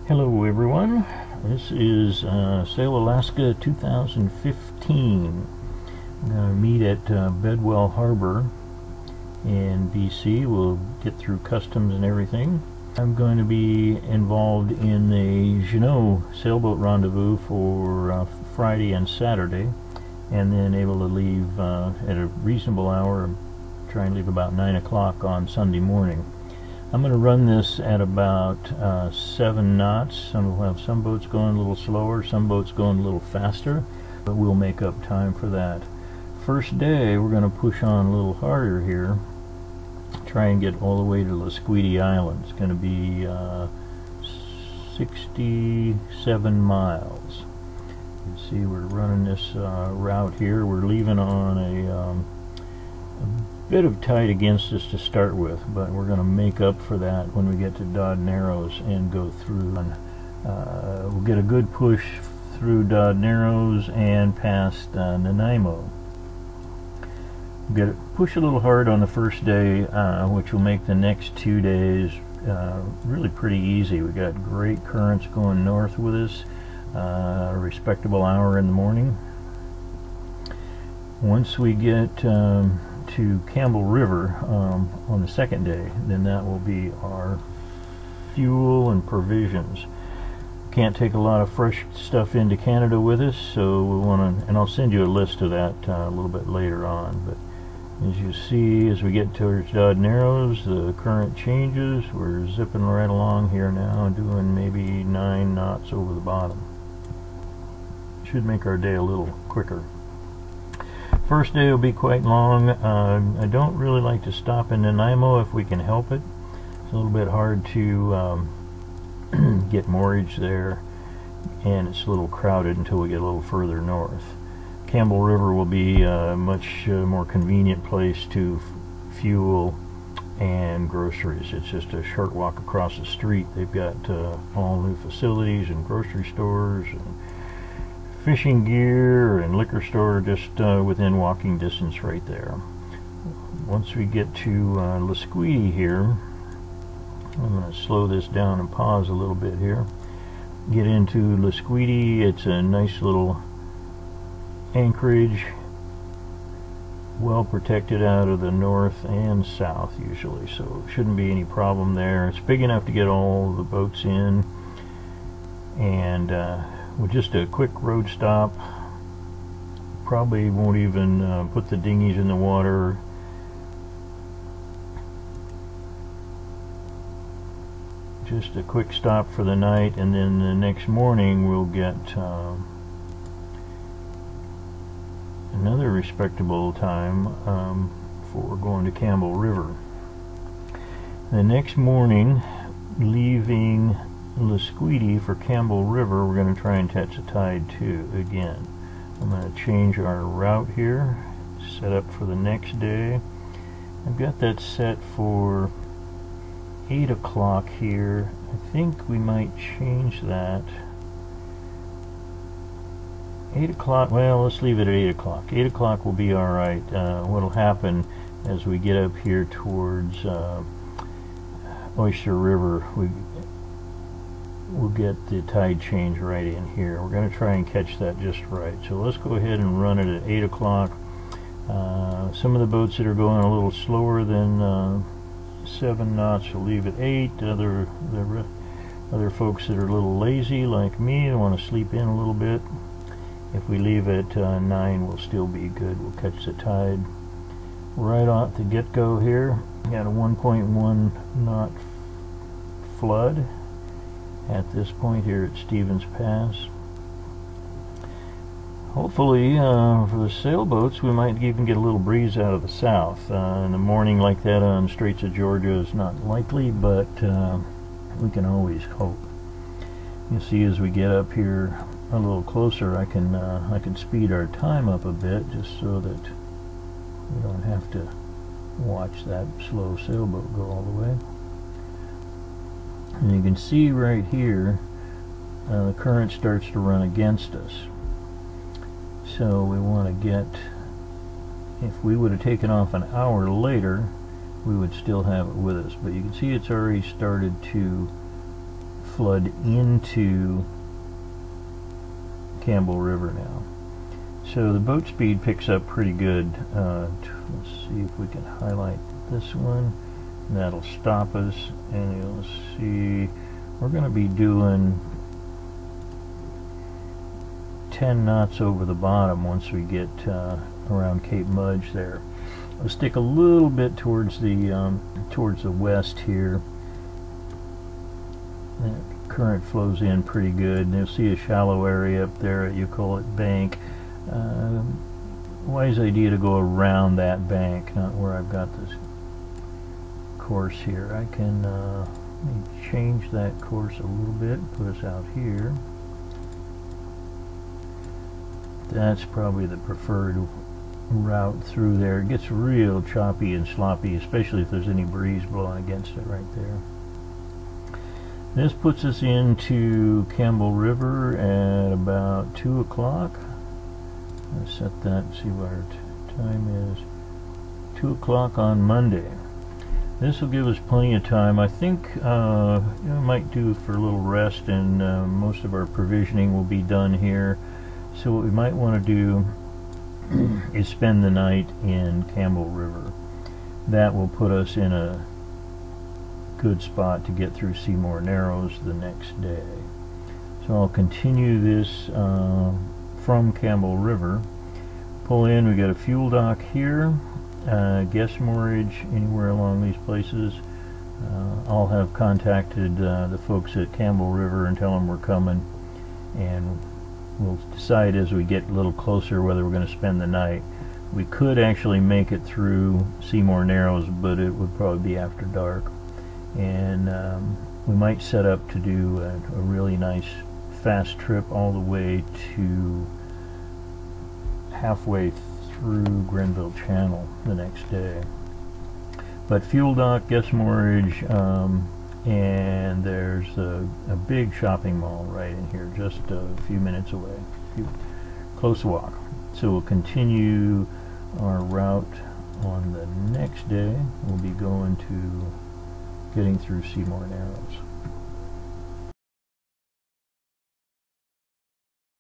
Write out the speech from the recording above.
Hello everyone, this is Sail Alaska 2015. I'm going to meet at Bedwell Harbour in BC. We'll get through customs and everything. I'm going to be involved in the Jeanneau sailboat rendezvous for Friday and Saturday, and then able to leave at a reasonable hour, try and leave about 9 o'clock on Sunday morning. I'm going to run this at about 7 knots. We'll have some boats going a little slower, some boats going a little faster, but we'll make up time for that. First day, we're going to push on a little harder here, try and get all the way to Lasqueti Island. It's going to be 67 miles. You can see we're running this route here. We're leaving on a bit of tide against us to start with, but we're going to make up for that when we get to Dodd Narrows and go through. We'll get a good push through Dodd Narrows and past Nanaimo. Push a little hard on the first day, which will make the next 2 days really pretty easy. We got great currents going north with us, a respectable hour in the morning. Once we get to Campbell River on the second day, then that will be our fuel and provisions. Can't take a lot of fresh stuff into Canada with us, so we want to, and I'll send you a list of that a little bit later on. But as you see, as we get towards Dodd Narrows, the current changes. We're zipping right along here now, doing maybe 9 knots over the bottom. Should make our day a little quicker. First day will be quite long. I don't really like to stop in Nanaimo if we can help it. It's a little bit hard to get moorage there, and it's a little crowded until we get a little further north. Campbell River will be a much more convenient place to fuel and groceries. It's just a short walk across the street. They've got all new facilities and grocery stores and fishing gear and liquor store just within walking distance right there. Once we get to Lasqueti here, I'm going to slow this down and pause a little bit here. Get into Lasqueti. It's a nice little anchorage, well protected out of the north and south usually, so shouldn't be any problem there. It's big enough to get all the boats in, and with just a quick road stop, probably won't even put the dinghies in the water. Just a quick stop for the night, and then the next morning we'll get another respectable time for going to Campbell River. The next morning, leaving Lasqueti for Campbell River, we're going to try and catch a tide too again. I'm going to change our route here, set up for the next day. I've got that set for 8 o'clock here. I think we might change that. 8 o'clock, well, let's leave it at 8 o'clock. 8 o'clock will be alright. What'll happen as we get up here towards Oyster River, we'll get the tide change right in here. We're going to try and catch that just right. So let's go ahead and run it at 8 o'clock. Some of the boats that are going a little slower than 7 knots will leave at 8. Other folks that are a little lazy like me and want to sleep in a little bit, if we leave at 9, we'll still be good. We'll catch the tide right off the get-go here. Got a 1.1 knot flood at this point here at Stevens Pass. Hopefully for the sailboats we might even get a little breeze out of the south. In the morning like that on Straits of Georgia is not likely, but we can always hope. You see, as we get up here a little closer, I can speed our time up a bit just so that we don't have to watch that slow sailboat go all the way. And you can see right here the current starts to run against us. So we want to get, if we would have taken off an hour later, we would still have it with us. But you can see it's already started to flood into Campbell River now. So the boat speed picks up pretty good. Let's see if we can highlight this one. That'll stop us, and you'll see we're going to be doing 10 knots over the bottom once we get around Cape Mudge there. I'll stick a little bit towards the west here. That current flows in pretty good, and you'll see a shallow area up there. You call it bank. Wise idea to go around that bank, not where I've got this course here. I can let me change that course a little bit, put us out here. That's probably the preferred route through there. It gets real choppy and sloppy, especially if there's any breeze blowing against it right there. This puts us into Campbell River at about 2 o'clock. Let's set that and see what our time is. 2 o'clock on Monday. This will give us plenty of time. I think might do for a little rest, and most of our provisioning will be done here. So what we might want to do is spend the night in Campbell River. That will put us in a good spot to get through Seymour Narrows the next day. So I'll continue this from Campbell River. Pull in, we got a fuel dock here, guest moorage anywhere along these places. I'll have contacted the folks at Campbell River and tell them we're coming, and we'll decide as we get a little closer whether we're going to spend the night. We could actually make it through Seymour Narrows, but it would probably be after dark. And we might set up to do a really nice fast trip all the way to halfway through Grenville Channel the next day. But fuel dock, guest moorage, and there's a big shopping mall right in here, just a few minutes away. Close walk. So we'll continue our route on the next day. We'll be going to getting through Seymour Narrows.